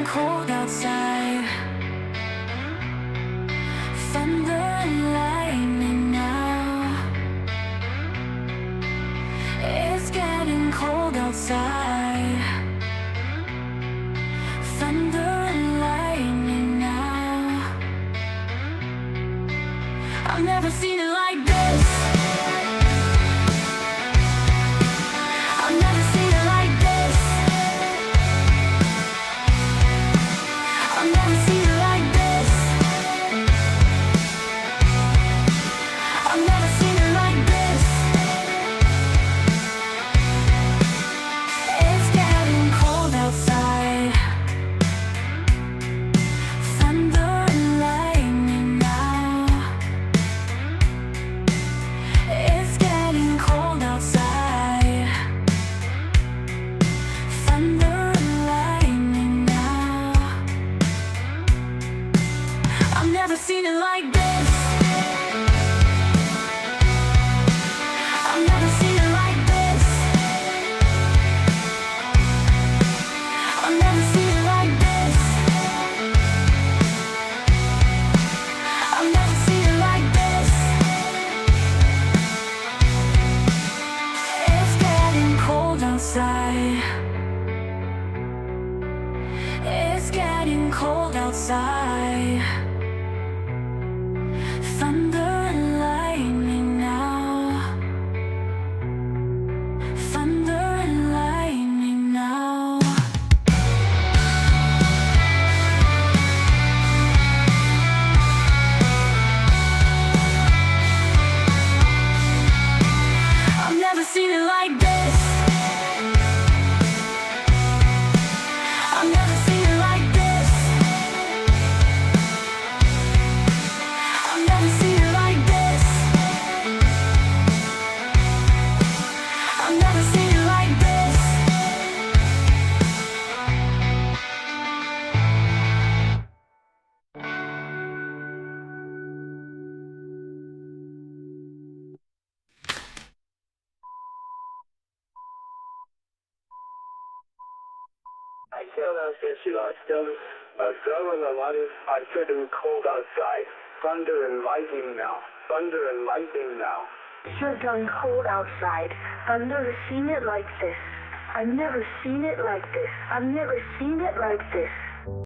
cold outside. Thunder and lightning now. It's getting cold outside. Thunder and lightning now. I've never seen it like this. I've never seen it like this. I've never seen it like this. I've never seen it like this. It's getting cold outside. Thunder and lightning now. It's getting cold outside. Thunder and lightning now. I've never seen it like this. I've never seen it like this. I've never seen it like this. I've never seen it like this. It's getting cold outside. It's getting cold outside. Thunder and lightning now. Thunder and lightning now. I've never seen it like this. I've never seen it like this. I've never seen it like this. I've never seen it like this. I can't answer you are still observing the light. I getting cold outside. Thunder and lightning now. Thunder and lightning now. It's getting cold outside. I've never seen it like this. I've never seen it like this. I've never seen it like this.